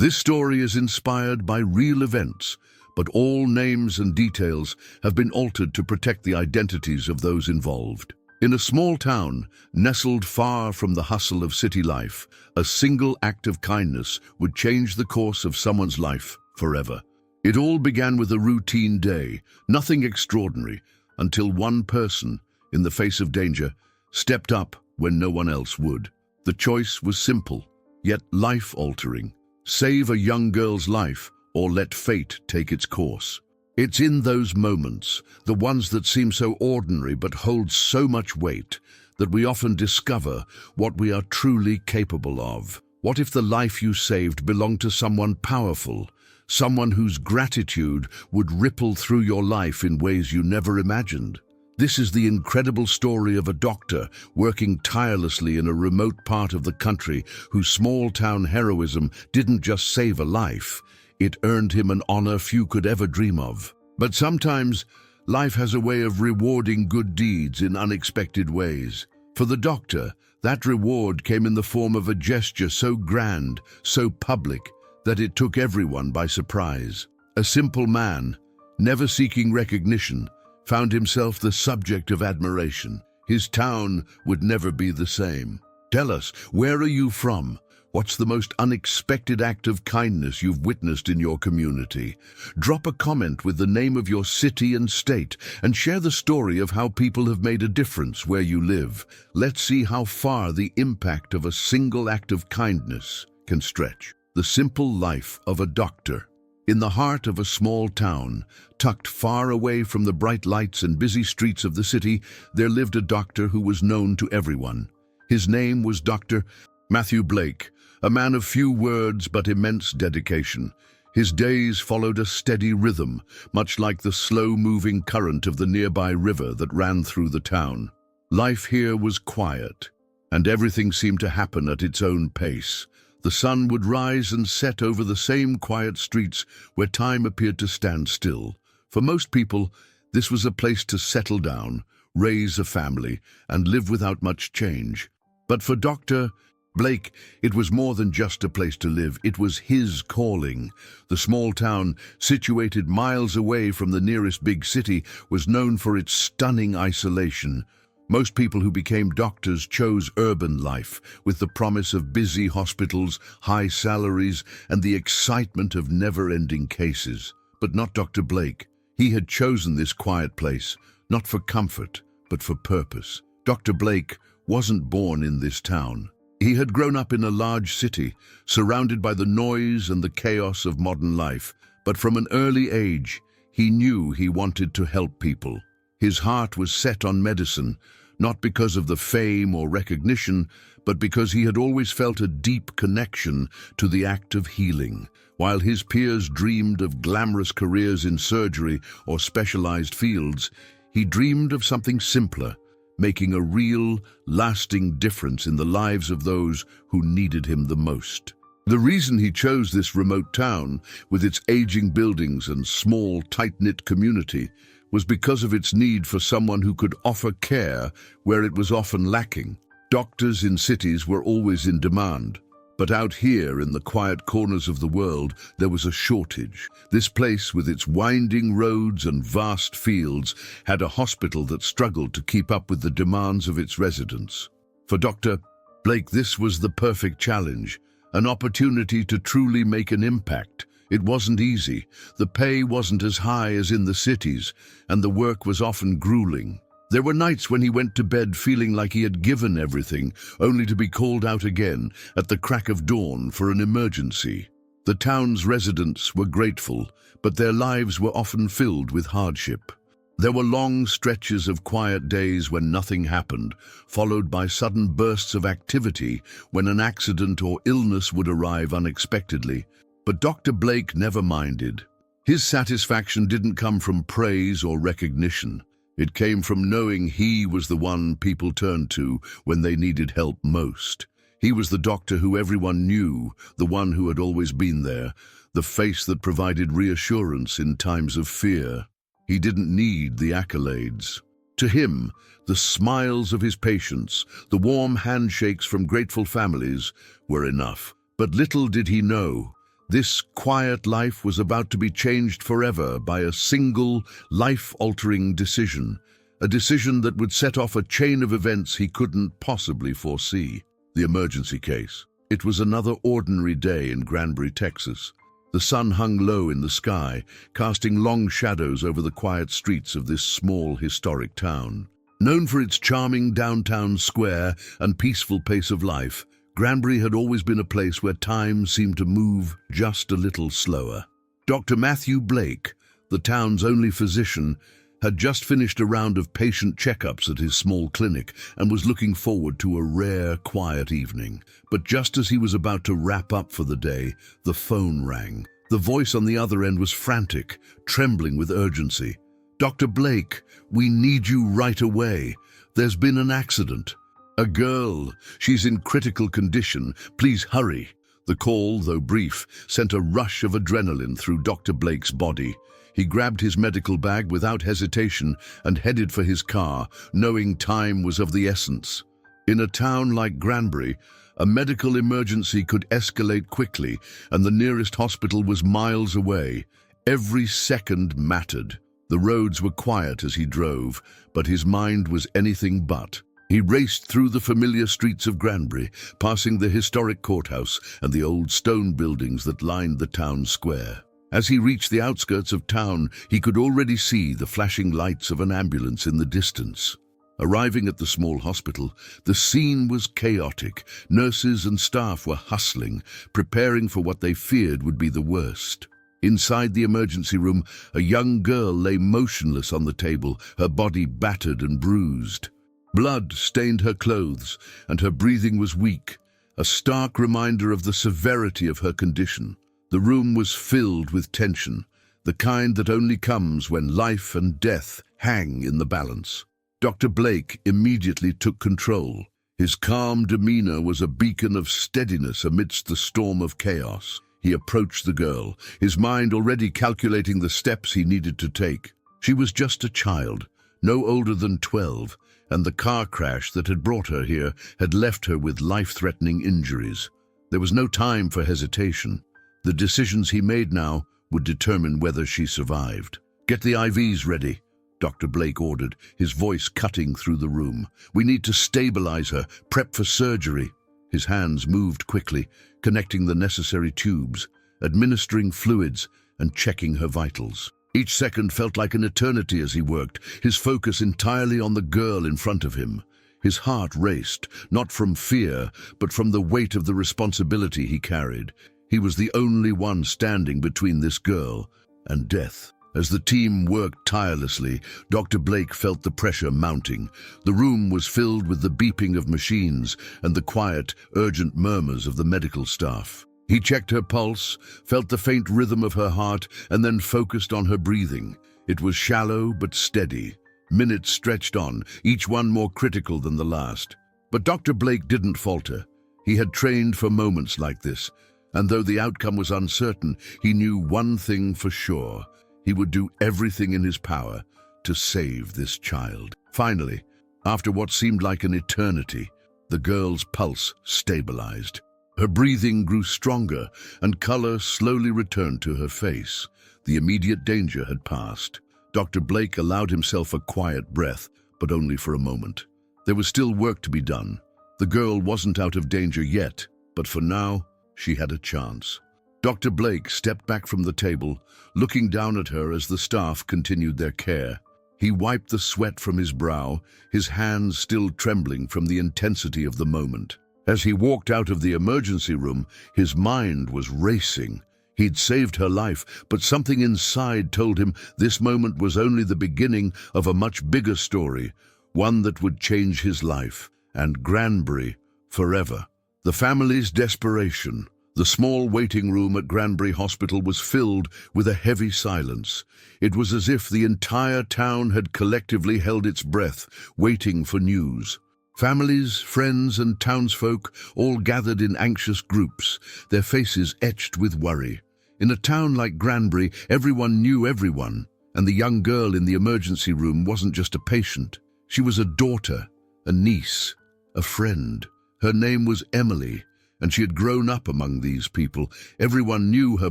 This story is inspired by real events, but all names and details have been altered to protect the identities of those involved. In a small town, nestled far from the hustle of city life, a single act of kindness would change the course of someone's life forever. It all began with a routine day, nothing extraordinary, until one person, in the face of danger, stepped up when no one else would. The choice was simple, yet life-altering. Save a young girl's life, or let fate take its course. It's in those moments, the ones that seem so ordinary but hold so much weight, that we often discover what we are truly capable of. What if the life you saved belonged to someone powerful, someone whose gratitude would ripple through your life in ways you never imagined? This is the incredible story of a doctor working tirelessly in a remote part of the country whose small-town heroism didn't just save a life, it earned him an honor few could ever dream of. But sometimes, life has a way of rewarding good deeds in unexpected ways. For the doctor, that reward came in the form of a gesture so grand, so public, that it took everyone by surprise. A simple man, never seeking recognition, found himself the subject of admiration. His town would never be the same. Tell us, where are you from? What's the most unexpected act of kindness you've witnessed in your community? Drop a comment with the name of your city and state, and share the story of how people have made a difference where you live. Let's see how far the impact of a single act of kindness can stretch. The simple life of a doctor. In the heart of a small town, tucked far away from the bright lights and busy streets of the city, there lived a doctor who was known to everyone. His name was Dr. Matthew Blake, a man of few words but immense dedication. His days followed a steady rhythm, much like the slow-moving current of the nearby river that ran through the town. Life here was quiet, and everything seemed to happen at its own pace. The sun would rise and set over the same quiet streets where time appeared to stand still. For most people, this was a place to settle down, raise a family, and live without much change. But for Dr. Blake, it was more than just a place to live. It was his calling. The small town, situated miles away from the nearest big city, was known for its stunning isolation. Most people who became doctors chose urban life, with the promise of busy hospitals, high salaries, and the excitement of never-ending cases. But not Dr. Blake. He had chosen this quiet place, not for comfort, but for purpose. Dr. Blake wasn't born in this town. He had grown up in a large city, surrounded by the noise and the chaos of modern life. But from an early age, he knew he wanted to help people. His heart was set on medicine, not because of the fame or recognition, but because he had always felt a deep connection to the act of healing. While his peers dreamed of glamorous careers in surgery or specialized fields, he dreamed of something simpler, making a real, lasting difference in the lives of those who needed him the most. The reason he chose this remote town, with its aging buildings and small, tight-knit community, was because of its need for someone who could offer care where it was often lacking. Doctors in cities were always in demand, but out here in the quiet corners of the world, there was a shortage. This place, with its winding roads and vast fields, had a hospital that struggled to keep up with the demands of its residents. For Dr. Blake, this was the perfect challenge, an opportunity to truly make an impact. It wasn't easy. The pay wasn't as high as in the cities, and the work was often grueling. There were nights when he went to bed feeling like he had given everything, only to be called out again at the crack of dawn for an emergency. The town's residents were grateful, but their lives were often filled with hardship. There were long stretches of quiet days when nothing happened, followed by sudden bursts of activity when an accident or illness would arrive unexpectedly. But Dr. Blake never minded. His satisfaction didn't come from praise or recognition. It came from knowing he was the one people turned to when they needed help most. He was the doctor who everyone knew, the one who had always been there, the face that provided reassurance in times of fear. He didn't need the accolades. To him, the smiles of his patients, the warm handshakes from grateful families were enough. But little did he know, This quiet life was about to be changed forever by a single, life-altering decision, a decision that would set off a chain of events he couldn't possibly foresee. The emergency case. It was another ordinary day in Granbury, Texas. The sun hung low in the sky, casting long shadows over the quiet streets of this small, historic town. Known for its charming downtown square and peaceful pace of life, Granbury had always been a place where time seemed to move just a little slower. Dr. Matthew Blake, the town's only physician, had just finished a round of patient checkups at his small clinic and was looking forward to a rare, quiet evening. But just as he was about to wrap up for the day, the phone rang. The voice on the other end was frantic, trembling with urgency. "Dr. Blake, we need you right away. There's been an accident. A girl. She's in critical condition. Please hurry." The call, though brief, sent a rush of adrenaline through Dr. Blake's body. He grabbed his medical bag without hesitation and headed for his car, knowing time was of the essence. In a town like Granbury, a medical emergency could escalate quickly, and the nearest hospital was miles away. Every second mattered. The roads were quiet as he drove, but his mind was anything but. He raced through the familiar streets of Granbury, passing the historic courthouse and the old stone buildings that lined the town square. As he reached the outskirts of town, he could already see the flashing lights of an ambulance in the distance. Arriving at the small hospital, the scene was chaotic. Nurses and staff were hustling, preparing for what they feared would be the worst. Inside the emergency room, a young girl lay motionless on the table, her body battered and bruised. Blood stained her clothes, and her breathing was weak, a stark reminder of the severity of her condition. The room was filled with tension, the kind that only comes when life and death hang in the balance. Dr. Blake immediately took control. His calm demeanor was a beacon of steadiness amidst the storm of chaos. He approached the girl, his mind already calculating the steps he needed to take. She was just a child, no older than 12, and the car crash that had brought her here had left her with life-threatening injuries. There was no time for hesitation. The decisions he made now would determine whether she survived. "Get the IVs ready," Dr. Blake ordered, his voice cutting through the room. "We need to stabilize her, prep for surgery." His hands moved quickly, connecting the necessary tubes, administering fluids, and checking her vitals. Each second felt like an eternity as he worked, his focus entirely on the girl in front of him. His heart raced, not from fear, but from the weight of the responsibility he carried. He was the only one standing between this girl and death. As the team worked tirelessly, Dr. Blake felt the pressure mounting. The room was filled with the beeping of machines and the quiet, urgent murmurs of the medical staff. He checked her pulse, felt the faint rhythm of her heart, and then focused on her breathing. It was shallow but steady. Minutes stretched on, each one more critical than the last. But Dr. Blake didn't falter. He had trained for moments like this, and though the outcome was uncertain, he knew one thing for sure. He would do everything in his power to save this child. Finally, after what seemed like an eternity, the girl's pulse stabilized. Her breathing grew stronger, and color slowly returned to her face. The immediate danger had passed. Dr. Blake allowed himself a quiet breath, but only for a moment. There was still work to be done. The girl wasn't out of danger yet, but for now, she had a chance. Dr. Blake stepped back from the table, looking down at her as the staff continued their care. He wiped the sweat from his brow, his hands still trembling from the intensity of the moment. As he walked out of the emergency room, his mind was racing. He'd saved her life, but something inside told him this moment was only the beginning of a much bigger story, one that would change his life and Granbury forever. The family's desperation. The small waiting room at Granbury Hospital was filled with a heavy silence. It was as if the entire town had collectively held its breath, waiting for news. Families, friends, and townsfolk all gathered in anxious groups, their faces etched with worry. In a town like Granbury, everyone knew everyone, and the young girl in the emergency room wasn't just a patient. She was a daughter, a niece, a friend. Her name was Emily, and she had grown up among these people. Everyone knew her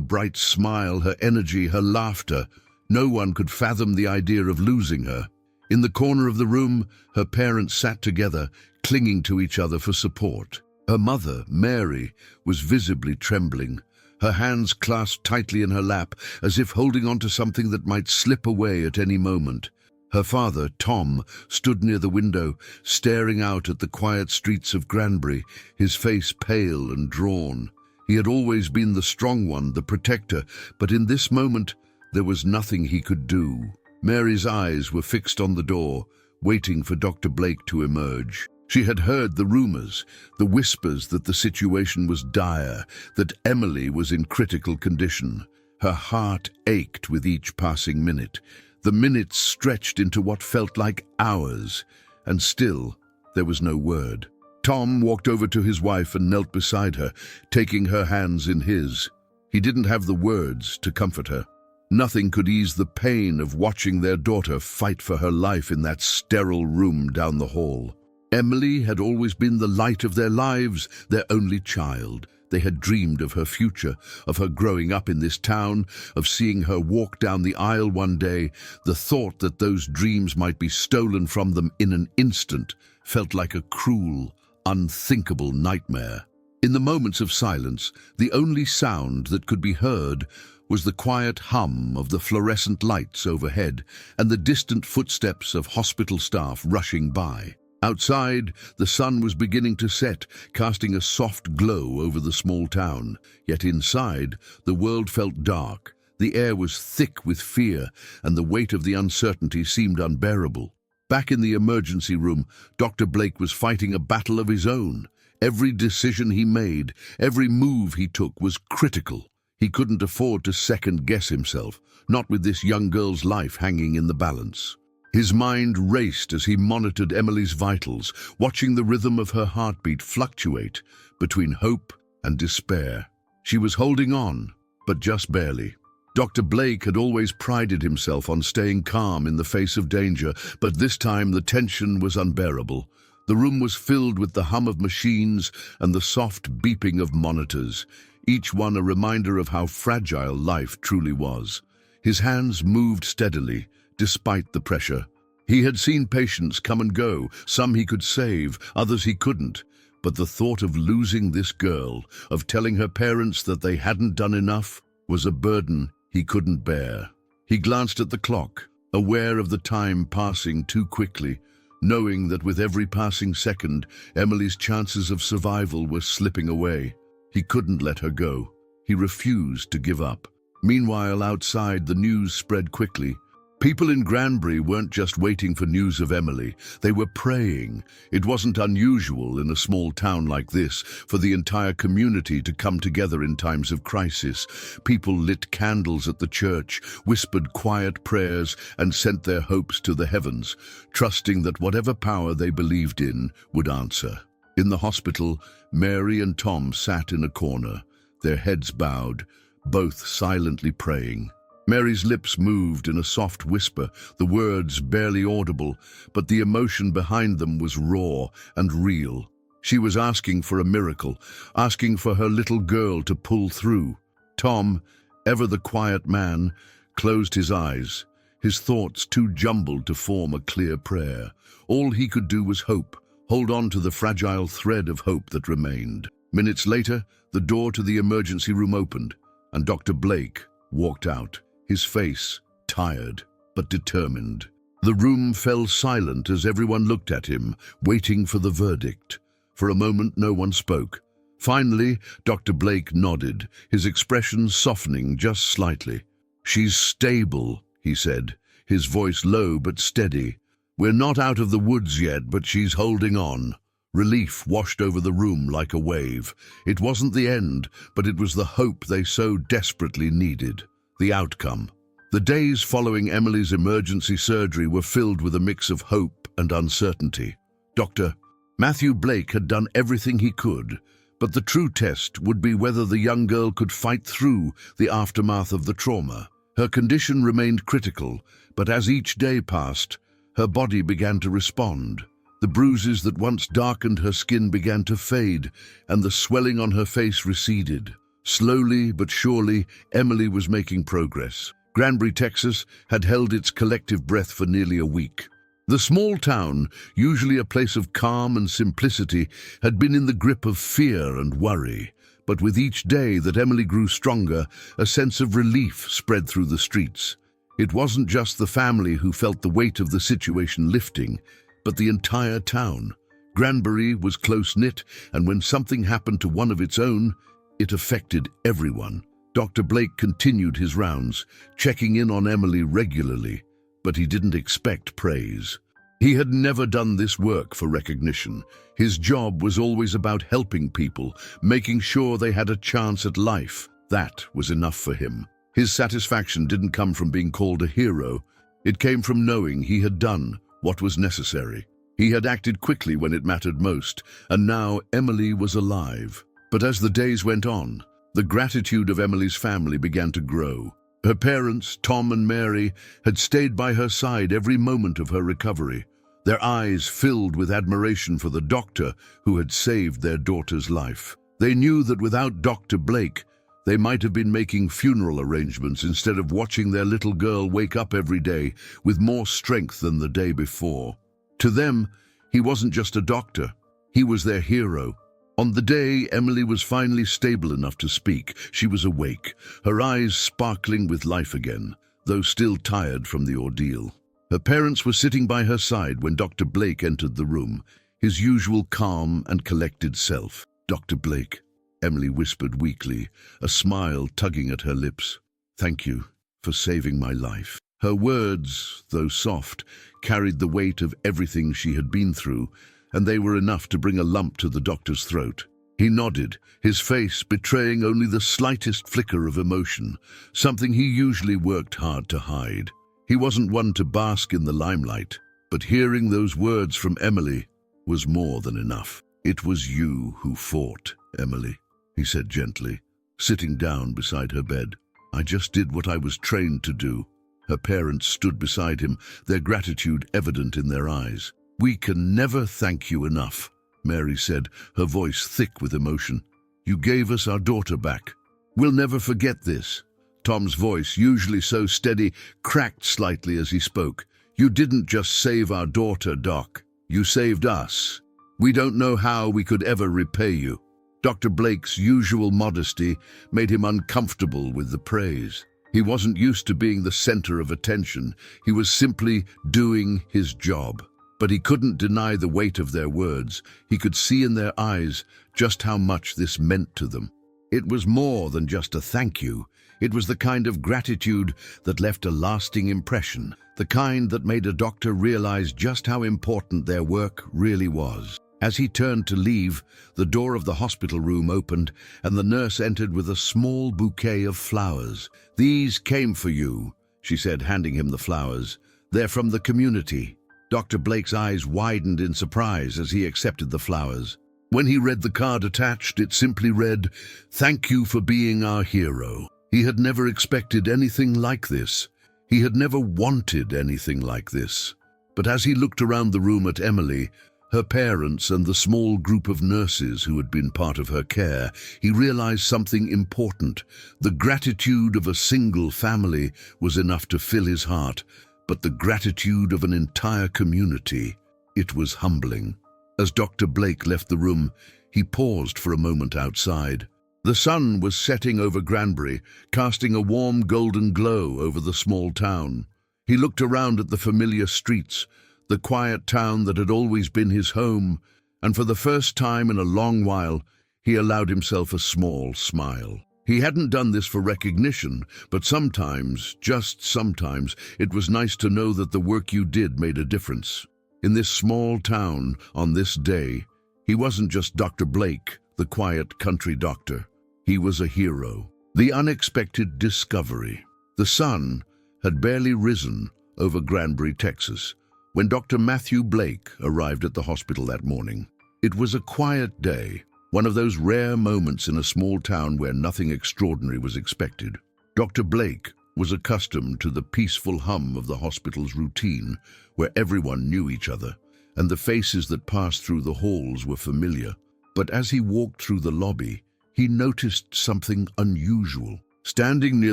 bright smile, her energy, her laughter. No one could fathom the idea of losing her. In the corner of the room, her parents sat together, clinging to each other for support. Her mother, Mary, was visibly trembling, her hands clasped tightly in her lap, as if holding on to something that might slip away at any moment. Her father, Tom, stood near the window, staring out at the quiet streets of Granbury, his face pale and drawn. He had always been the strong one, the protector, but in this moment there was nothing he could do. Mary's eyes were fixed on the door, waiting for Dr. Blake to emerge. She had heard the rumors, the whispers that the situation was dire, that Emily was in critical condition. Her heart ached with each passing minute. The minutes stretched into what felt like hours, and still there was no word. Tom walked over to his wife and knelt beside her, taking her hands in his. He didn't have the words to comfort her. Nothing could ease the pain of watching their daughter fight for her life in that sterile room down the hall. Emily had always been the light of their lives, their only child. They had dreamed of her future, of her growing up in this town, of seeing her walk down the aisle one day. The thought that those dreams might be stolen from them in an instant felt like a cruel, unthinkable nightmare. In the moments of silence, the only sound that could be heard was the quiet hum of the fluorescent lights overhead and the distant footsteps of hospital staff rushing by. Outside, the sun was beginning to set, casting a soft glow over the small town. Yet inside, the world felt dark. The air was thick with fear, and the weight of the uncertainty seemed unbearable. Back in the emergency room, Dr. Blake was fighting a battle of his own. Every decision he made, every move he took was critical. He couldn't afford to second-guess himself, not with this young girl's life hanging in the balance. His mind raced as he monitored Emily's vitals, watching the rhythm of her heartbeat fluctuate between hope and despair. She was holding on, but just barely. Dr. Blake had always prided himself on staying calm in the face of danger, but this time the tension was unbearable. The room was filled with the hum of machines and the soft beeping of monitors, each one a reminder of how fragile life truly was. His hands moved steadily, despite the pressure. He had seen patients come and go, some he could save, others he couldn't. But the thought of losing this girl, of telling her parents that they hadn't done enough, was a burden he couldn't bear. He glanced at the clock, aware of the time passing too quickly, knowing that with every passing second, Emily's chances of survival were slipping away. He couldn't let her go. He refused to give up. Meanwhile, outside, the news spread quickly. People in Granbury weren't just waiting for news of Emily, they were praying. It wasn't unusual in a small town like this for the entire community to come together in times of crisis. People lit candles at the church, whispered quiet prayers, and sent their hopes to the heavens, trusting that whatever power they believed in would answer. In the hospital, Mary and Tom sat in a corner, their heads bowed, both silently praying. Mary's lips moved in a soft whisper, the words barely audible, but the emotion behind them was raw and real. She was asking for a miracle, asking for her little girl to pull through. Tom, ever the quiet man, closed his eyes, his thoughts too jumbled to form a clear prayer. All he could do was hope, hold on to the fragile thread of hope that remained. Minutes later, the door to the emergency room opened, and Dr. Blake walked out. His face tired but determined. The room fell silent as everyone looked at him, waiting for the verdict. For a moment, no one spoke. Finally, Dr. Blake nodded, his expression softening just slightly. "She's stable," he said, his voice low but steady. "We're not out of the woods yet, but she's holding on." Relief washed over the room like a wave. It wasn't the end, but it was the hope they so desperately needed. The outcome. The days following Emily's emergency surgery were filled with a mix of hope and uncertainty. Dr. Matthew Blake had done everything he could, but the true test would be whether the young girl could fight through the aftermath of the trauma. Her condition remained critical, but as each day passed, her body began to respond. The bruises that once darkened her skin began to fade, and the swelling on her face receded. Slowly but surely, Emily was making progress. Granbury, Texas, had held its collective breath for nearly a week. The small town, usually a place of calm and simplicity, had been in the grip of fear and worry. But with each day that Emily grew stronger, a sense of relief spread through the streets. It wasn't just the family who felt the weight of the situation lifting, but the entire town. Granbury was close-knit, and when something happened to one of its own, it affected everyone. Dr. Blake continued his rounds, checking in on Emily regularly, but he didn't expect praise. He had never done this work for recognition. His job was always about helping people, making sure they had a chance at life. That was enough for him. His satisfaction didn't come from being called a hero. It came from knowing he had done what was necessary. He had acted quickly when it mattered most, and now Emily was alive. But as the days went on, the gratitude of Emily's family began to grow. Her parents, Tom and Mary, had stayed by her side every moment of her recovery, their eyes filled with admiration for the doctor who had saved their daughter's life. They knew that without Dr. Blake, they might have been making funeral arrangements instead of watching their little girl wake up every day with more strength than the day before. To them, he wasn't just a doctor, he was their hero. On the day Emily was finally stable enough to speak, she was awake, her eyes sparkling with life again, though still tired from the ordeal. Her parents were sitting by her side when Dr. Blake entered the room, his usual calm and collected self. "Dr. Blake," Emily whispered weakly, a smile tugging at her lips. "Thank you for saving my life." Her words, though soft, carried the weight of everything she had been through, and they were enough to bring a lump to the doctor's throat. He nodded, his face betraying only the slightest flicker of emotion, something he usually worked hard to hide. He wasn't one to bask in the limelight, but hearing those words from Emily was more than enough. "It was you who fought, Emily," he said gently, sitting down beside her bed. "I just did what I was trained to do." Her parents stood beside him, their gratitude evident in their eyes. "We can never thank you enough," Mary said, her voice thick with emotion. "You gave us our daughter back. We'll never forget this." Tom's voice, usually so steady, cracked slightly as he spoke. "You didn't just save our daughter, Doc. You saved us. We don't know how we could ever repay you." Dr. Blake's usual modesty made him uncomfortable with the praise. He wasn't used to being the center of attention. He was simply doing his job. But he couldn't deny the weight of their words. He could see in their eyes just how much this meant to them. It was more than just a thank you. It was the kind of gratitude that left a lasting impression, the kind that made a doctor realize just how important their work really was. As he turned to leave, the door of the hospital room opened, and the nurse entered with a small bouquet of flowers. "These came for you," she said, handing him the flowers. "They're from the community." Dr. Blake's eyes widened in surprise as he accepted the flowers. When he read the card attached, it simply read, "Thank you for being our hero." He had never expected anything like this. He had never wanted anything like this. But as he looked around the room at Emily, her parents, and the small group of nurses who had been part of her care, he realized something important. The gratitude of a single family was enough to fill his heart, but the gratitude of an entire community, it was humbling. As Dr. Blake left the room, he paused for a moment outside. The sun was setting over Granbury, casting a warm golden glow over the small town. He looked around at the familiar streets, the quiet town that had always been his home, and for the first time in a long while, he allowed himself a small smile. He hadn't done this for recognition, but sometimes, just sometimes, it was nice to know that the work you did made a difference. In this small town, on this day, he wasn't just Dr. Blake, the quiet country doctor. He was a hero. The unexpected discovery. The sun had barely risen over Granbury, Texas, when Dr. Matthew Blake arrived at the hospital that morning. It was a quiet day, one of those rare moments in a small town where nothing extraordinary was expected. Dr. Blake was accustomed to the peaceful hum of the hospital's routine, where everyone knew each other, and the faces that passed through the halls were familiar. But as he walked through the lobby, he noticed something unusual. Standing near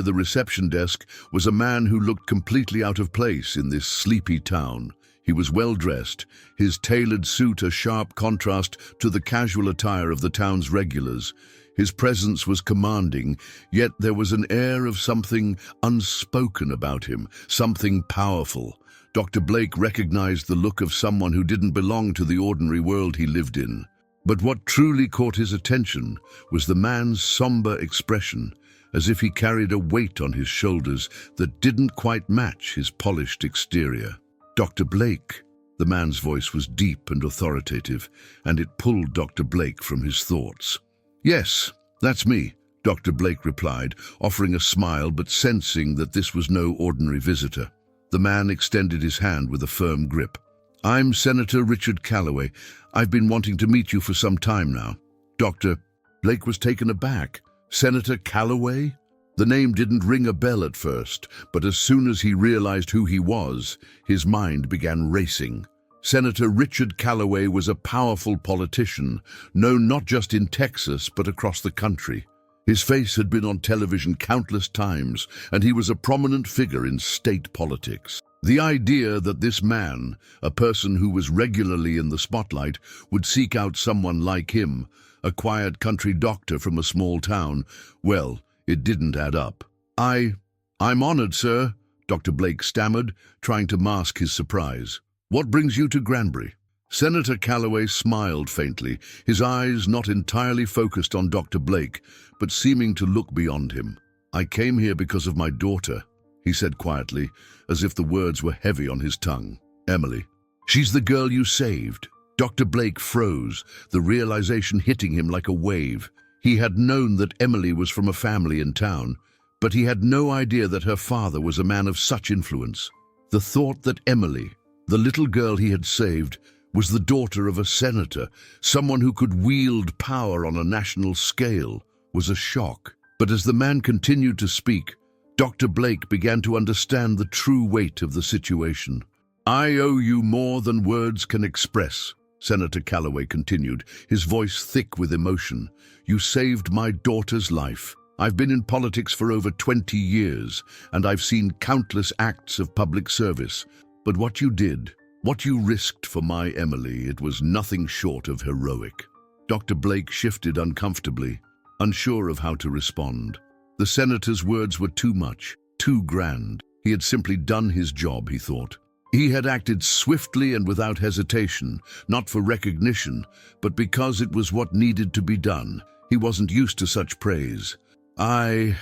the reception desk was a man who looked completely out of place in this sleepy town. He was well-dressed, his tailored suit a sharp contrast to the casual attire of the town's regulars. His presence was commanding, yet there was an air of something unspoken about him, something powerful. Dr. Blake recognized the look of someone who didn't belong to the ordinary world he lived in. But what truly caught his attention was the man's somber expression, as if he carried a weight on his shoulders that didn't quite match his polished exterior. "Dr. Blake." The man's voice was deep and authoritative, and it pulled Dr. Blake from his thoughts. "Yes, that's me," Dr. Blake replied, offering a smile but sensing that this was no ordinary visitor. The man extended his hand with a firm grip. "I'm Senator Richard Calloway. I've been wanting to meet you for some time now." Dr. Blake was taken aback. Senator Calloway? The name didn't ring a bell at first, but as soon as he realized who he was, his mind began racing. Senator Richard Calloway was a powerful politician, known not just in Texas but across the country. His face had been on television countless times, and he was a prominent figure in state politics. The idea that this man, a person who was regularly in the spotlight, would seek out someone like him, a quiet country doctor from a small town, well, it didn't add up. I'm honored, sir," Dr. Blake stammered, trying to mask his surprise. "What brings you to Granbury?" Senator Calloway smiled faintly, his eyes not entirely focused on Dr. Blake, but seeming to look beyond him. "I came here because of my daughter," he said quietly, as if the words were heavy on his tongue. "Emily. She's the girl you saved." Dr. Blake froze, the realization hitting him like a wave. He had known that Emily was from a family in town, but he had no idea that her father was a man of such influence. The thought that Emily, the little girl he had saved, was the daughter of a senator, someone who could wield power on a national scale, was a shock. But as the man continued to speak, Dr. Blake began to understand the true weight of the situation. "I owe you more than words can express," Senator Calloway continued, his voice thick with emotion. "You saved my daughter's life. I've been in politics for over 20 years, and I've seen countless acts of public service. But what you did, what you risked for my Emily, it was nothing short of heroic." Dr. Blake shifted uncomfortably, unsure of how to respond. The senator's words were too much, too grand. He had simply done his job, he thought. He had acted swiftly and without hesitation, not for recognition, but because it was what needed to be done. He wasn't used to such praise. I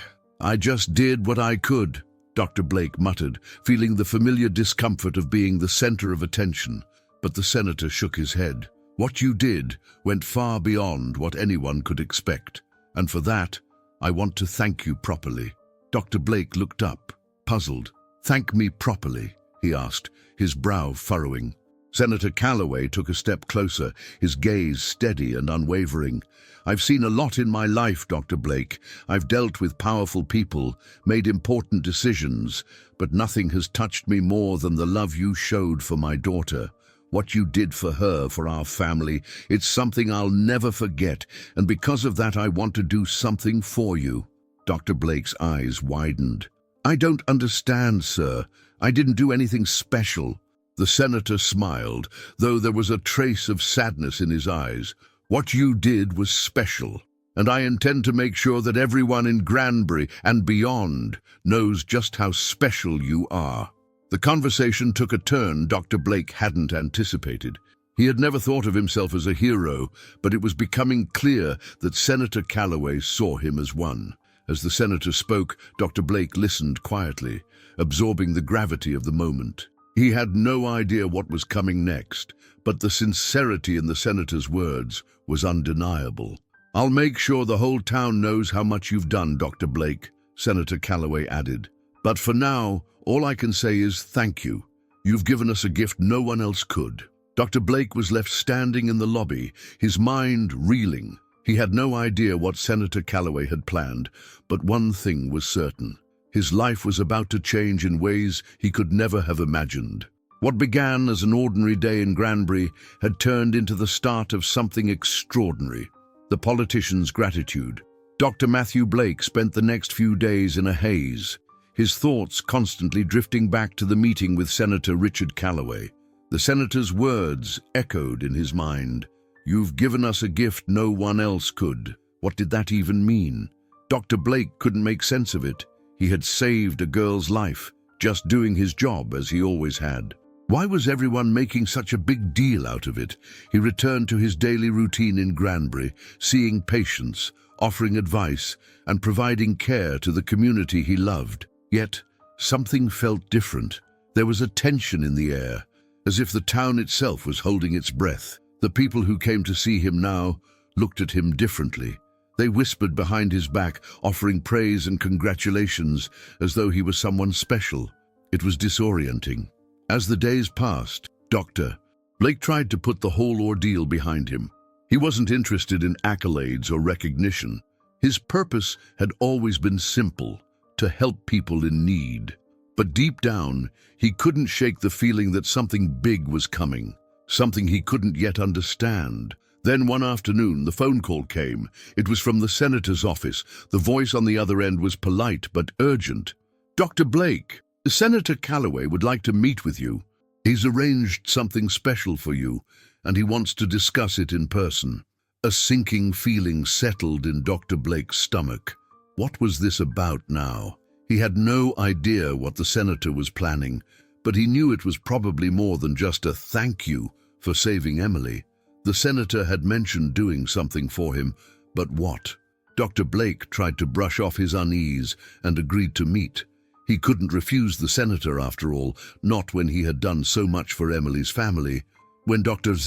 just did what I could," Dr. Blake muttered, feeling the familiar discomfort of being the center of attention. But the senator shook his head. "What you did went far beyond what anyone could expect, and for that, I want to thank you properly." Dr. Blake looked up, puzzled. "Thank me properly?" he asked, his brow furrowing. Senator Calloway took a step closer, his gaze steady and unwavering. "I've seen a lot in my life, Dr. Blake. I've dealt with powerful people, made important decisions, but nothing has touched me more than the love you showed for my daughter. What you did for her, for our family, it's something I'll never forget, and because of that I want to do something for you." Dr. Blake's eyes widened. "I don't understand, sir. I didn't do anything special." The senator smiled, though there was a trace of sadness in his eyes. "What you did was special, and I intend to make sure that everyone in Granbury and beyond knows just how special you are." The conversation took a turn Dr. Blake hadn't anticipated. He had never thought of himself as a hero, but it was becoming clear that Senator Calloway saw him as one. As the senator spoke, Dr. Blake listened quietly, absorbing the gravity of the moment. He had no idea what was coming next, but the sincerity in the senator's words was undeniable. "I'll make sure the whole town knows how much you've done, Dr. Blake," Senator Calloway added. "But for now, all I can say is thank you. You've given us a gift no one else could." Dr. Blake was left standing in the lobby, his mind reeling. He had no idea what Senator Calloway had planned, but one thing was certain. His life was about to change in ways he could never have imagined. What began as an ordinary day in Granbury had turned into the start of something extraordinary. The politician's gratitude. Dr. Matthew Blake spent the next few days in a haze, his thoughts constantly drifting back to the meeting with Senator Richard Callaway. The senator's words echoed in his mind. "You've given us a gift no one else could." What did that even mean? Dr. Blake couldn't make sense of it. He had saved a girl's life, just doing his job as he always had. Why was everyone making such a big deal out of it? He returned to his daily routine in Granbury, seeing patients, offering advice, and providing care to the community he loved. Yet, something felt different. There was a tension in the air, as if the town itself was holding its breath. The people who came to see him now looked at him differently. They whispered behind his back, offering praise and congratulations as though he was someone special. It was disorienting. As the days passed, Dr. Blake tried to put the whole ordeal behind him. He wasn't interested in accolades or recognition. His purpose had always been simple: to help people in need. But deep down, he couldn't shake the feeling that something big was coming, something he couldn't yet understand. Then one afternoon, the phone call came. It was from the senator's office. The voice on the other end was polite but urgent. "Dr. Blake, Senator Callaway would like to meet with you. He's arranged something special for you, and he wants to discuss it in person." A sinking feeling settled in Dr. Blake's stomach. What was this about now? He had no idea what the senator was planning, but he knew it was probably more than just a thank you for saving Emily. The senator had mentioned doing something for him, but what? Dr. Blake tried to brush off his unease and agreed to meet. He couldn't refuse the senator, after all, not when he had done so much for Emily's family. When Dr.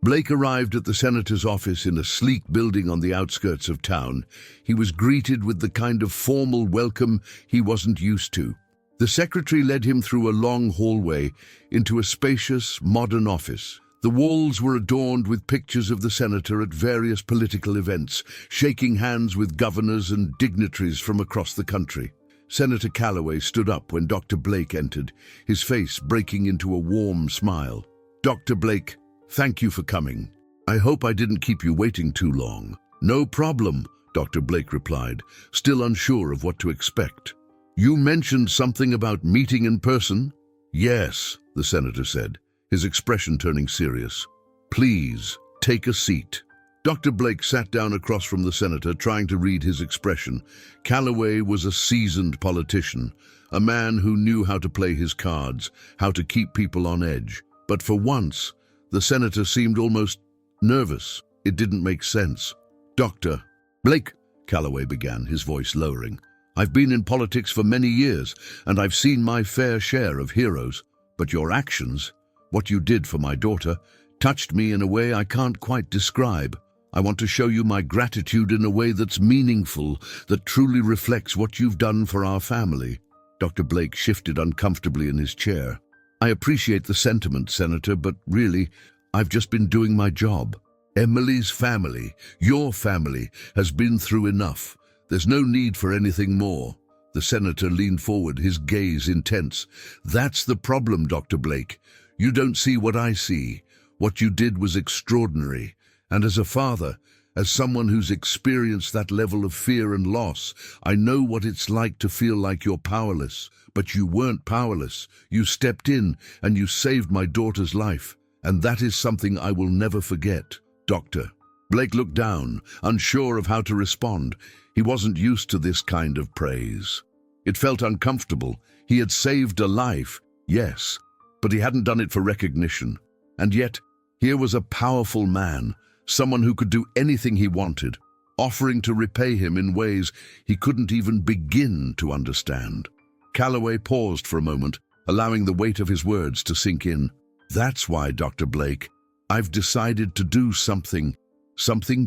Blake arrived at the senator's office in a sleek building on the outskirts of town, he was greeted with the kind of formal welcome he wasn't used to. The secretary led him through a long hallway into a spacious, modern office. The walls were adorned with pictures of the senator at various political events, shaking hands with governors and dignitaries from across the country. Senator Callaway stood up when Dr. Blake entered, his face breaking into a warm smile. "Dr. Blake, thank you for coming. I hope I didn't keep you waiting too long." "No problem," Dr. Blake replied, still unsure of what to expect. "You mentioned something about meeting in person?" "Yes," the senator said, his expression turning serious. "Please, take a seat." Dr. Blake sat down across from the senator, trying to read his expression. Callaway was a seasoned politician, a man who knew how to play his cards, how to keep people on edge. But for once, the senator seemed almost nervous. It didn't make sense. "Dr. Blake," Callaway began, his voice lowering, "I've been in politics for many years, and I've seen my fair share of heroes. But your actions, what you did for my daughter, touched me in a way I can't quite describe. I want to show you my gratitude in a way that's meaningful, that truly reflects what you've done for our family." Dr. Blake shifted uncomfortably in his chair. "I appreciate the sentiment, Senator, but really, I've just been doing my job. Emily's family, your family, has been through enough. There's no need for anything more." The senator leaned forward, his gaze intense. "That's the problem, Dr. Blake. You don't see what I see. What you did was extraordinary. And as a father, as someone who's experienced that level of fear and loss, I know what it's like to feel like you're powerless. But you weren't powerless. You stepped in and you saved my daughter's life. And that is something I will never forget." Dr. Blake looked down, unsure of how to respond. He wasn't used to this kind of praise. It felt uncomfortable. He had saved a life, yes, but he hadn't done it for recognition. And yet, here was a powerful man, someone who could do anything he wanted, offering to repay him in ways he couldn't even begin to understand. Callaway paused for a moment, allowing the weight of his words to sink in. "That's why, Dr. Blake, I've decided to do something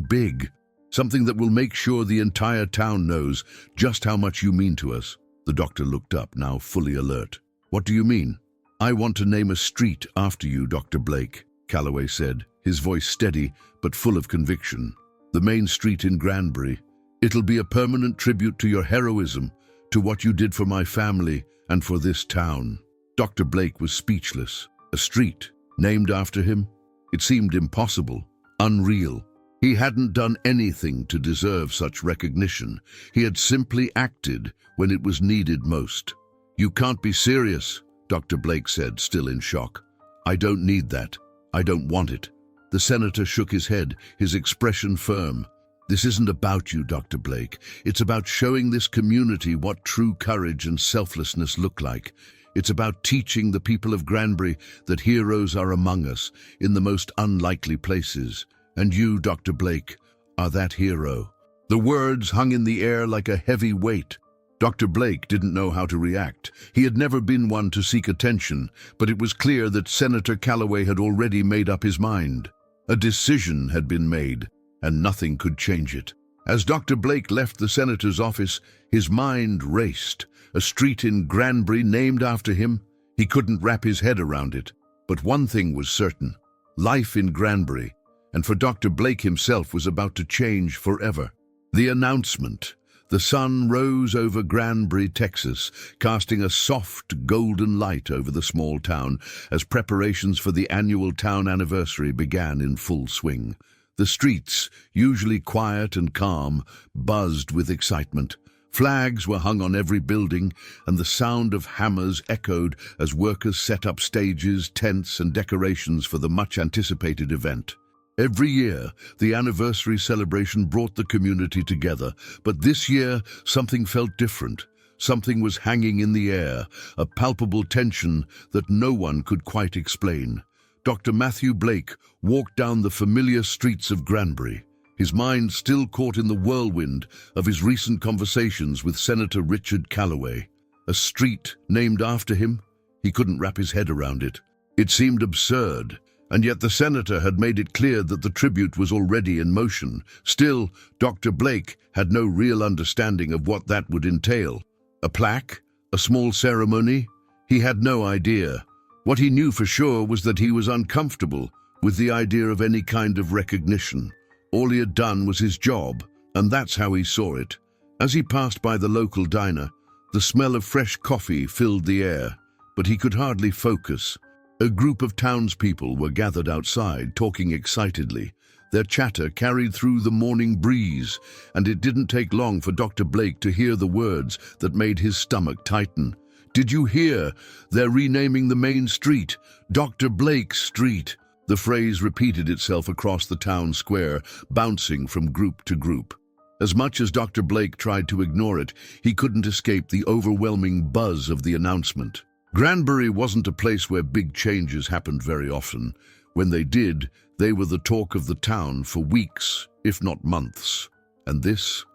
big, something that will make sure the entire town knows just how much you mean to us." The doctor looked up, now fully alert. "What do you mean?" "I want to name a street after you, Dr. Blake," Callaway said, his voice steady but full of conviction. "The main street in Granbury. It'll be a permanent tribute to your heroism, to what you did for my family and for this town." Dr. Blake was speechless. A street named after him? It seemed impossible, unreal. He hadn't done anything to deserve such recognition. He had simply acted when it was needed most. "You can't be serious," Dr. Blake said, still in shock. "I don't need that. I don't want it." The senator shook his head, his expression firm. "This isn't about you, Dr. Blake. It's about showing this community what true courage and selflessness look like. It's about teaching the people of Granbury that heroes are among us in the most unlikely places. And you, Dr. Blake, are that hero." The words hung in the air like a heavy weight. Dr. Blake didn't know how to react. He had never been one to seek attention, but it was clear that Senator Calloway had already made up his mind. A decision had been made, and nothing could change it. As Dr. Blake left the senator's office, his mind raced. A street in Granbury named after him? He couldn't wrap his head around it. But one thing was certain. Life in Granbury, and for Dr. Blake himself, was about to change forever. The announcement. The sun rose over Granbury, Texas, casting a soft golden light over the small town as preparations for the annual town anniversary began in full swing. The streets, usually quiet and calm, buzzed with excitement. Flags were hung on every building, and the sound of hammers echoed as workers set up stages, tents, and decorations for the much-anticipated event. Every year, the anniversary celebration brought the community together, but this year, something felt different. Something was hanging in the air, a palpable tension that no one could quite explain. Dr. Matthew Blake walked down the familiar streets of Granbury, his mind still caught in the whirlwind of his recent conversations with Senator Richard Calloway. A street named after him? He couldn't wrap his head around it. It seemed absurd, and yet the senator had made it clear that the tribute was already in motion. Still, Dr. Blake had no real understanding of what that would entail. A plaque? A small ceremony? He had no idea. What he knew for sure was that he was uncomfortable with the idea of any kind of recognition. All he had done was his job, and that's how he saw it. As he passed by the local diner, the smell of fresh coffee filled the air, but he could hardly focus. A group of townspeople were gathered outside, talking excitedly. Their chatter carried through the morning breeze, and it didn't take long for Dr. Blake to hear the words that made his stomach tighten. "Did you hear? They're renaming the main street, Dr. Blake Street." The phrase repeated itself across the town square, bouncing from group to group. As much as Dr. Blake tried to ignore it, he couldn't escape the overwhelming buzz of the announcement. Granbury wasn't a place where big changes happened very often. When they did, they were the talk of the town for weeks, if not months. And this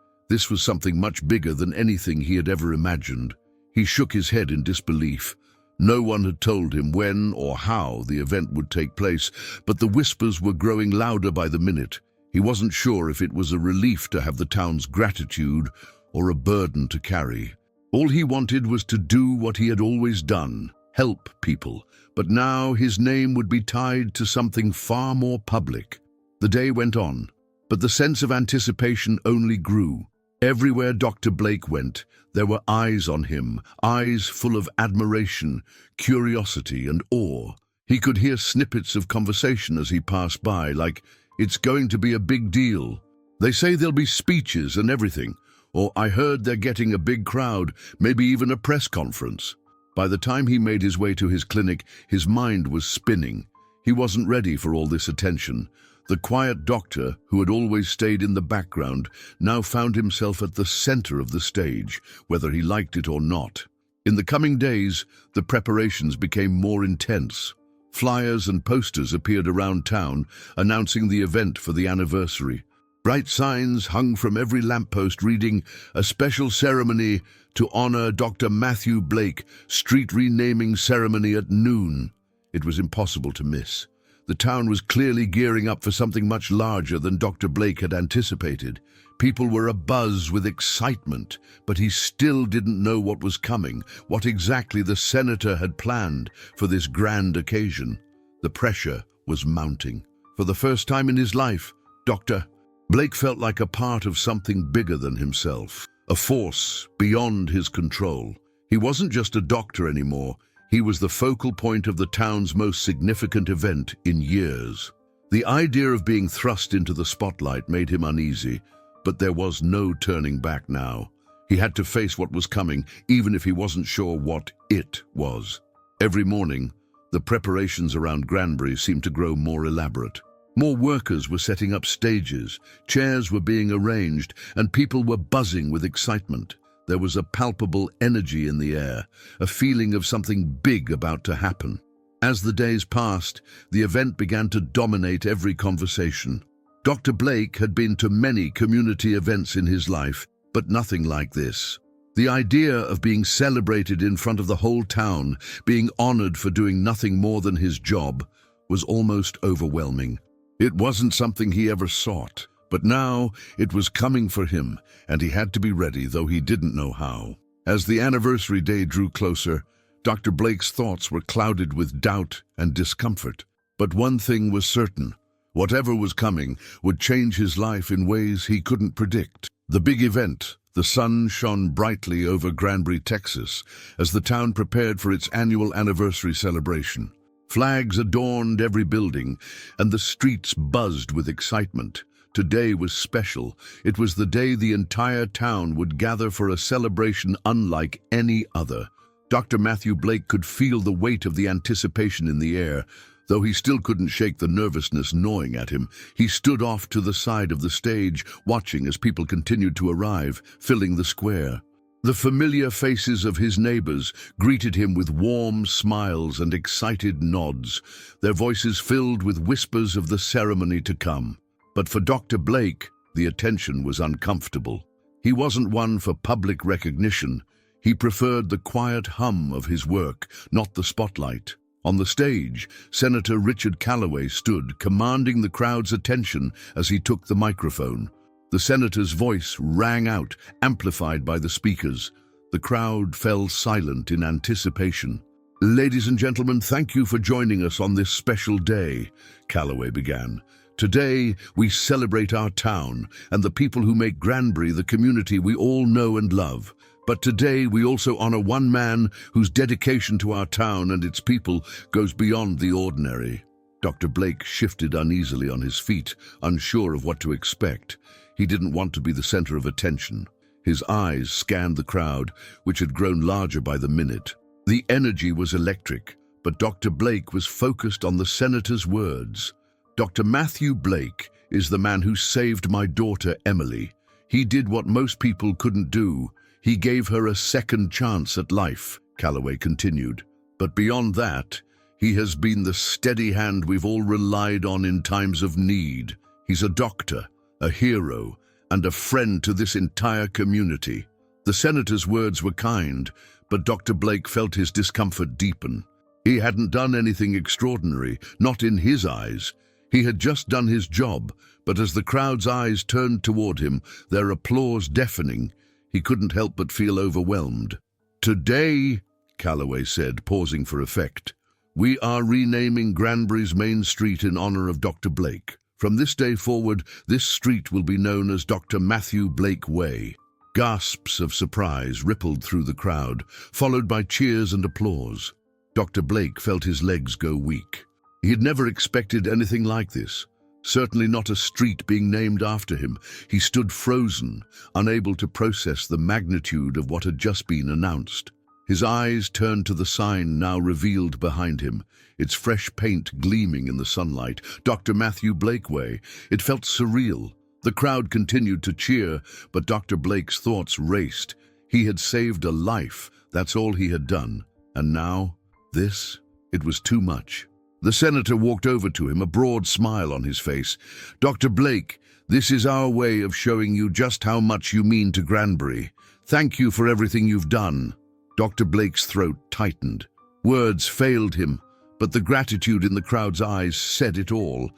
was something much bigger than anything he had ever imagined. He shook his head in disbelief. No one had told him when or how the event would take place, but the whispers were growing louder by the minute. He wasn't sure if it was a relief to have the town's gratitude or a burden to carry. All he wanted was to do what he had always done, help people. But now his name would be tied to something far more public. The day went on, but the sense of anticipation only grew. Everywhere Dr. Blake went, there were eyes on him, eyes full of admiration, curiosity, and awe. He could hear snippets of conversation as he passed by, like, "It's going to be a big deal. They say there'll be speeches and everything," or "I heard they're getting a big crowd, maybe even a press conference." By the time he made his way to his clinic, his mind was spinning. He wasn't ready for all this attention. The quiet doctor, who had always stayed in the background, now found himself at the center of the stage, whether he liked it or not. In the coming days, the preparations became more intense. Flyers and posters appeared around town, announcing the event for the anniversary. Bright signs hung from every lamppost reading, "A special ceremony to honor Dr. Matthew Blake, street renaming ceremony at noon." It was impossible to miss. The town was clearly gearing up for something much larger than Dr. Blake had anticipated. People were abuzz with excitement, but he still didn't know what was coming, what exactly the senator had planned for this grand occasion. The pressure was mounting. For the first time in his life, Dr. Blake felt like a part of something bigger than himself, a force beyond his control. He wasn't just a doctor anymore. He was the focal point of the town's most significant event in years. The idea of being thrust into the spotlight made him uneasy, but there was no turning back now. He had to face what was coming, even if he wasn't sure what it was. Every morning, the preparations around Granbury seemed to grow more elaborate. More workers were setting up stages, chairs were being arranged, and people were buzzing with excitement. There was a palpable energy in the air, a feeling of something big about to happen. As the days passed, the event began to dominate every conversation. Dr. Blake had been to many community events in his life, but nothing like this. The idea of being celebrated in front of the whole town, being honored for doing nothing more than his job, was almost overwhelming. It wasn't something he ever sought, but now it was coming for him, and he had to be ready, though he didn't know how. As the anniversary day drew closer, Dr. Blake's thoughts were clouded with doubt and discomfort. But one thing was certain: whatever was coming would change his life in ways he couldn't predict. The big event. The sun shone brightly over Granbury, Texas, as the town prepared for its annual anniversary celebration. Flags adorned every building, and the streets buzzed with excitement. Today was special. It was the day the entire town would gather for a celebration unlike any other. Dr. Matthew Blake could feel the weight of the anticipation in the air. Though he still couldn't shake the nervousness gnawing at him, he stood off to the side of the stage, watching as people continued to arrive, filling the square. The familiar faces of his neighbors greeted him with warm smiles and excited nods, their voices filled with whispers of the ceremony to come. But for Dr. Blake, the attention was uncomfortable. He wasn't one for public recognition. He preferred the quiet hum of his work, not the spotlight. On the stage, Senator Richard Callaway stood, commanding the crowd's attention as he took the microphone. The senator's voice rang out, amplified by the speakers. The crowd fell silent in anticipation. "Ladies and gentlemen, thank you for joining us on this special day," Callaway began. "Today, we celebrate our town and the people who make Granbury the community we all know and love. But today we also honor one man whose dedication to our town and its people goes beyond the ordinary." Dr. Blake shifted uneasily on his feet, unsure of what to expect. He didn't want to be the center of attention. His eyes scanned the crowd, which had grown larger by the minute. The energy was electric, but Dr. Blake was focused on the senator's words. "Dr. Matthew Blake is the man who saved my daughter, Emily. He did what most people couldn't do. He gave her a second chance at life," Callaway continued. "But beyond that, he has been the steady hand we've all relied on in times of need. He's a doctor, a hero, and a friend to this entire community." The senator's words were kind, but Dr. Blake felt his discomfort deepen. He hadn't done anything extraordinary, not in his eyes. He had just done his job, but as the crowd's eyes turned toward him, their applause deafening, he couldn't help but feel overwhelmed. "Today," Callaway said, pausing for effect, "we are renaming Granbury's main street in honor of Dr. Blake. From this day forward, this street will be known as Dr. Matthew Blake Way." Gasps of surprise rippled through the crowd, followed by cheers and applause. Dr. Blake felt his legs go weak. He had never expected anything like this. Certainly not a street being named after him. He stood frozen, unable to process the magnitude of what had just been announced. His eyes turned to the sign now revealed behind him, its fresh paint gleaming in the sunlight. Dr. Matthew Blake Way. It felt surreal. The crowd continued to cheer, but Dr. Blake's thoughts raced. He had saved a life. That's all he had done. And now, this? It was too much. The senator walked over to him, a broad smile on his face. "Dr. Blake, this is our way of showing you just how much you mean to Granbury. Thank you for everything you've done." Dr. Blake's throat tightened. Words failed him, but the gratitude in the crowd's eyes said it all.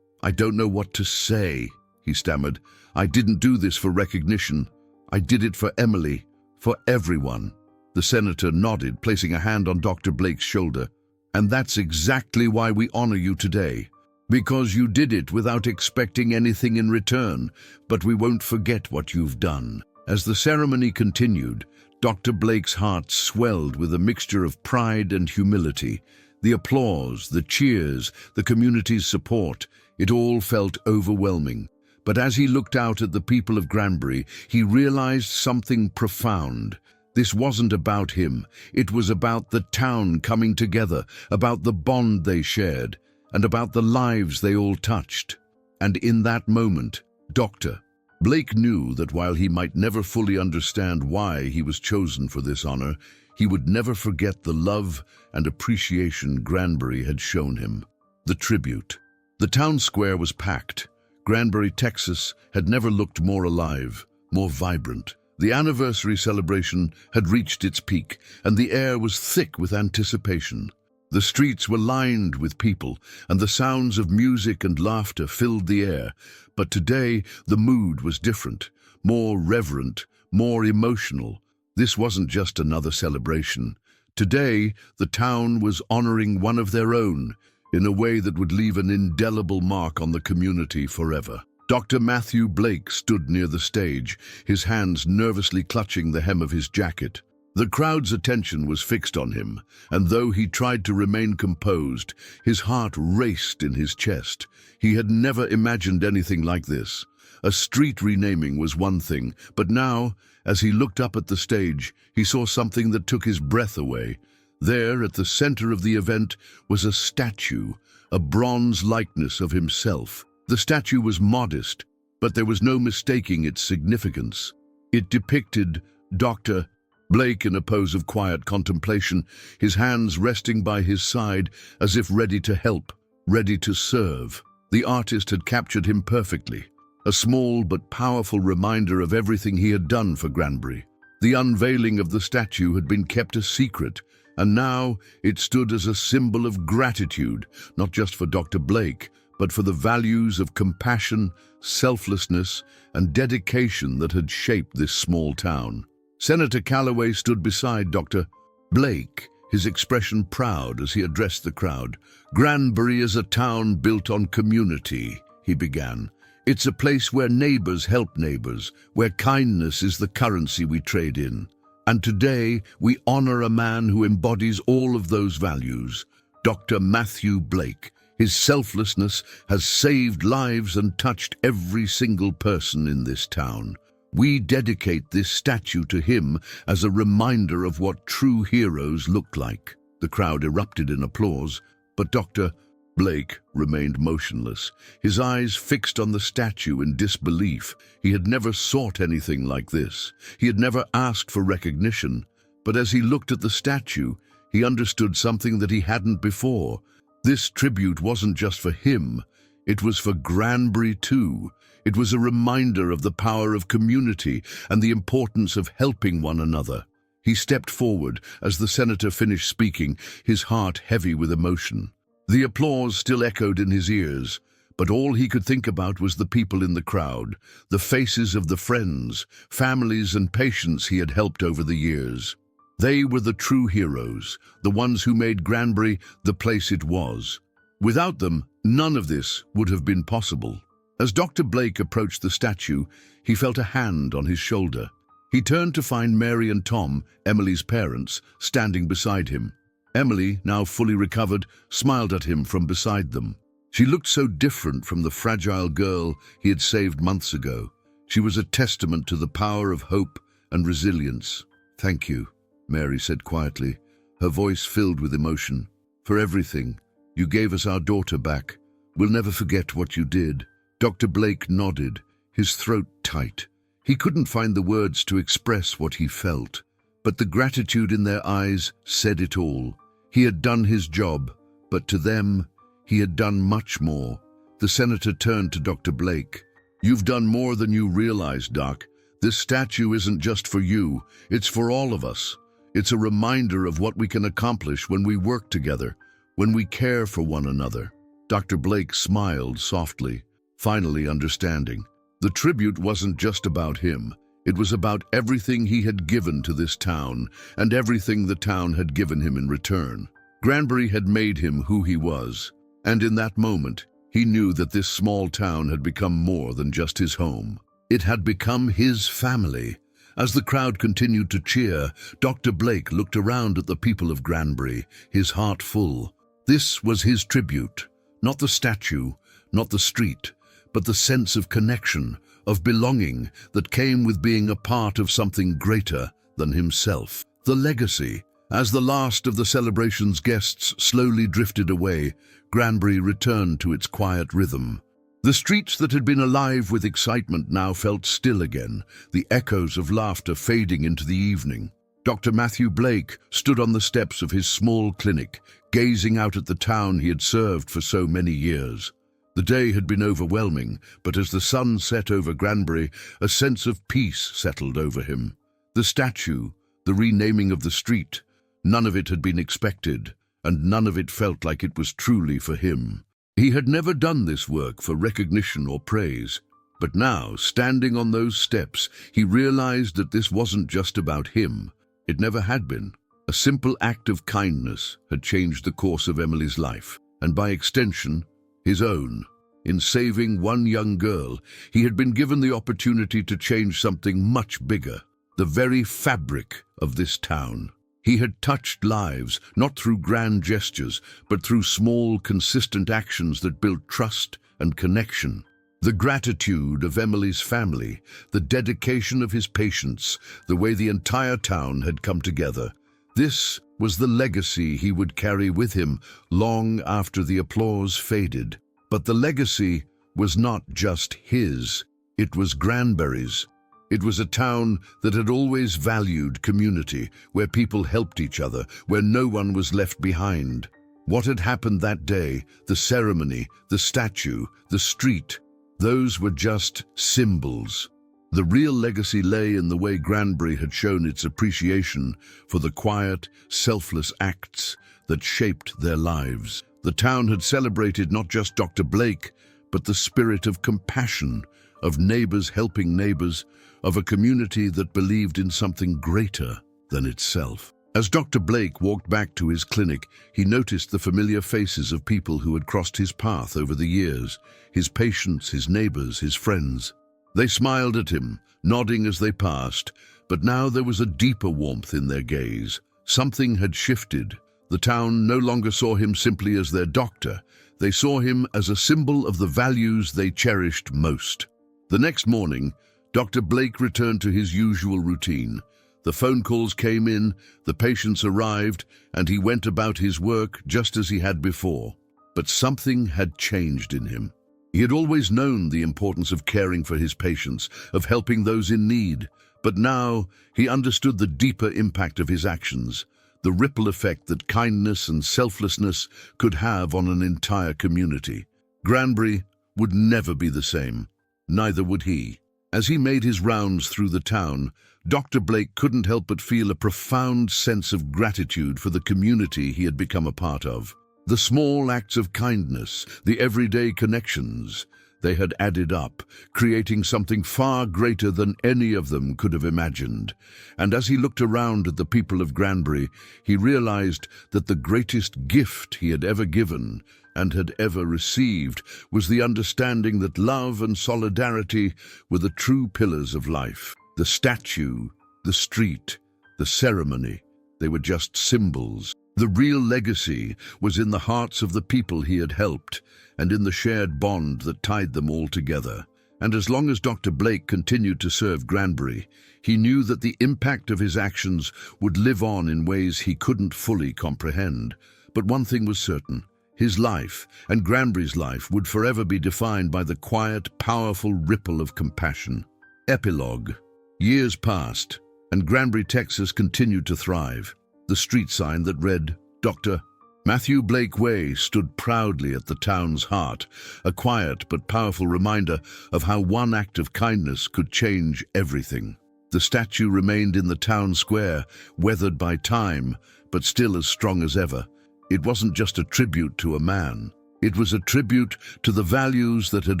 I don't know what to say," he stammered. "I didn't do this for recognition. I did it for Emily, for everyone." The senator nodded, placing a hand on Dr. Blake's shoulder. "And that's exactly why we honor you today. Because you did it without expecting anything in return, but we won't forget what you've done." As the ceremony continued, Dr. Blake's heart swelled with a mixture of pride and humility. The applause, the cheers, the community's support, it all felt overwhelming. But as he looked out at the people of Granbury, he realized something profound. This wasn't about him. It was about the town coming together, about the bond they shared, and about the lives they all touched. And in that moment, Dr. Blake knew that while he might never fully understand why he was chosen for this honor, he would never forget the love and appreciation Granbury had shown him. The tribute. The town square was packed. Granbury, Texas, had never looked more alive, more vibrant. The anniversary celebration had reached its peak, and the air was thick with anticipation. The streets were lined with people, and the sounds of music and laughter filled the air. But today, the mood was different, more reverent, more emotional. This wasn't just another celebration. Today, the town was honoring one of their own, in a way that would leave an indelible mark on the community forever. Dr. Matthew Blake stood near the stage, his hands nervously clutching the hem of his jacket. The crowd's attention was fixed on him, and though he tried to remain composed, his heart raced in his chest. He had never imagined anything like this. A street renaming was one thing, but now, as he looked up at the stage, he saw something that took his breath away. There, at the center of the event, was a statue, a bronze likeness of himself. The statue was modest, but there was no mistaking its significance. It depicted Dr. Blake in a pose of quiet contemplation, his hands resting by his side as if ready to help, ready to serve. The artist had captured him perfectly, a small but powerful reminder of everything he had done for Granbury. The unveiling of the statue had been kept a secret, and now it stood as a symbol of gratitude, not just for Dr. Blake, but for the values of compassion, selflessness, and dedication that had shaped this small town. Senator Calloway stood beside Dr. Blake, his expression proud as he addressed the crowd. "Granbury is a town built on community," he began. "It's a place where neighbors help neighbors, where kindness is the currency we trade in. And today, we honor a man who embodies all of those values, Dr. Matthew Blake. His selflessness has saved lives and touched every single person in this town. We dedicate this statue to him as a reminder of what true heroes look like." The crowd erupted in applause, but Dr. Blake remained motionless, his eyes fixed on the statue in disbelief. He had never sought anything like this. He had never asked for recognition. But as he looked at the statue, he understood something that he hadn't before. This tribute wasn't just for him. It was for Granbury too. It was a reminder of the power of community and the importance of helping one another. He stepped forward as the senator finished speaking, his heart heavy with emotion. The applause still echoed in his ears, but all he could think about was the people in the crowd, the faces of the friends, families, and patients he had helped over the years. They were the true heroes, the ones who made Granbury the place it was. Without them, none of this would have been possible. As Dr. Blake approached the statue, he felt a hand on his shoulder. He turned to find Mary and Tom, Emily's parents, standing beside him. Emily, now fully recovered, smiled at him from beside them. She looked so different from the fragile girl he had saved months ago. She was a testament to the power of hope and resilience. "Thank you," Mary said quietly, her voice filled with emotion. "For everything. You gave us our daughter back. We'll never forget what you did." Dr. Blake nodded, his throat tight. He couldn't find the words to express what he felt, but the gratitude in their eyes said it all. He had done his job, but to them, he had done much more. The senator turned to Dr. Blake. "You've done more than you realize, Doc. This statue isn't just for you, it's for all of us. It's a reminder of what we can accomplish when we work together, when we care for one another." Dr. Blake smiled softly, finally understanding. The tribute wasn't just about him. It was about everything he had given to this town, and everything the town had given him in return. Granbury had made him who he was, and in that moment, he knew that this small town had become more than just his home. It had become his family, As the crowd continued to cheer, Dr. Blake looked around at the people of Granbury, his heart full. This was his tribute, not the statue, not the street, but the sense of connection, of belonging that came with being a part of something greater than himself. The legacy. As the last of the celebration's guests slowly drifted away, Granbury returned to its quiet rhythm. The streets that had been alive with excitement now felt still again, the echoes of laughter fading into the evening. Dr. Matthew Blake stood on the steps of his small clinic, gazing out at the town he had served for so many years. The day had been overwhelming, but as the sun set over Granbury, a sense of peace settled over him. The statue, the renaming of the street, none of it had been expected, and none of it felt like it was truly for him. He had never done this work for recognition or praise, but now, standing on those steps, he realized that this wasn't just about him. It never had been. A simple act of kindness had changed the course of Emily's life, and by extension, his own. In saving one young girl, he had been given the opportunity to change something much bigger, the very fabric of this town. He had touched lives, not through grand gestures, but through small, consistent actions that built trust and connection. The gratitude of Emily's family, the dedication of his patients, the way the entire town had come together. This was the legacy he would carry with him long after the applause faded. But the legacy was not just his, it was Granbury's. It was a town that had always valued community, where people helped each other, where no one was left behind. What had happened that day, the ceremony, the statue, the street, those were just symbols. The real legacy lay in the way Granbury had shown its appreciation for the quiet, selfless acts that shaped their lives. The town had celebrated not just Dr. Blake, but the spirit of compassion, of neighbors helping neighbors, of a community that believed in something greater than itself. As Dr. Blake walked back to his clinic, he noticed the familiar faces of people who had crossed his path over the years, his patients, his neighbors, his friends. They smiled at him, nodding as they passed, but now there was a deeper warmth in their gaze. Something had shifted. The town no longer saw him simply as their doctor. They saw him as a symbol of the values they cherished most. The next morning, Dr. Blake returned to his usual routine. The phone calls came in, the patients arrived, and he went about his work just as he had before. But something had changed in him. He had always known the importance of caring for his patients, of helping those in need, but now he understood the deeper impact of his actions, the ripple effect that kindness and selflessness could have on an entire community. Granbury would never be the same. Neither would he. As he made his rounds through the town, Dr. Blake couldn't help but feel a profound sense of gratitude for the community he had become a part of. The small acts of kindness, the everyday connections, they had added up, creating something far greater than any of them could have imagined. And as he looked around at the people of Granbury, he realized that the greatest gift he had ever given and had ever received was the understanding that love and solidarity were the true pillars of life. The statue, the street, the ceremony, they were just symbols. The real legacy was in the hearts of the people he had helped and in the shared bond that tied them all together. And as long as Dr. Blake continued to serve Granbury, he knew that the impact of his actions would live on in ways he couldn't fully comprehend. But one thing was certain. His life, and Granbury's life, would forever be defined by the quiet, powerful ripple of compassion. Epilogue. Years passed, and Granbury, Texas continued to thrive. The street sign that read, Dr. Matthew Blake Way, stood proudly at the town's heart, a quiet but powerful reminder of how one act of kindness could change everything. The statue remained in the town square, weathered by time, but still as strong as ever. It wasn't just a tribute to a man. It was a tribute to the values that had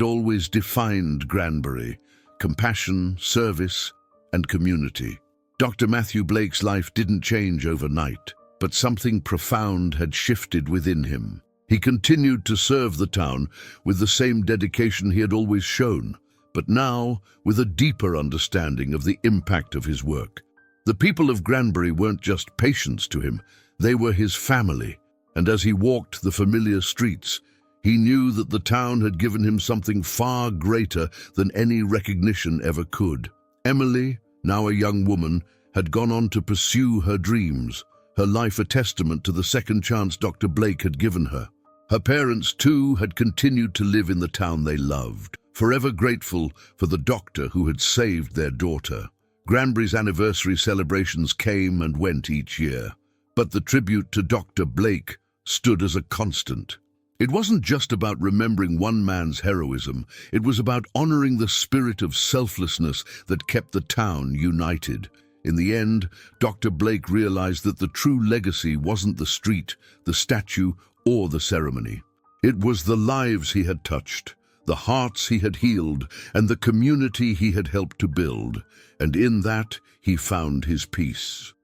always defined Granbury: compassion, service, and community. Dr. Matthew Blake's life didn't change overnight, but something profound had shifted within him. He continued to serve the town with the same dedication he had always shown, but now with a deeper understanding of the impact of his work. The people of Granbury weren't just patients to him, they were his family, and as he walked the familiar streets, he knew that the town had given him something far greater than any recognition ever could. Emily, now a young woman, had gone on to pursue her dreams, her life a testament to the second chance Dr. Blake had given her. Her parents, too, had continued to live in the town they loved, forever grateful for the doctor who had saved their daughter. Granbury's anniversary celebrations came and went each year, but the tribute to Dr. Blake stood as a constant. It wasn't just about remembering one man's heroism, it was about honoring the spirit of selflessness that kept the town united. In the end, Dr. Blake realized that the true legacy wasn't the street, the statue, or the ceremony. It was the lives he had touched, the hearts he had healed, and the community he had helped to build. And in that, he found his peace.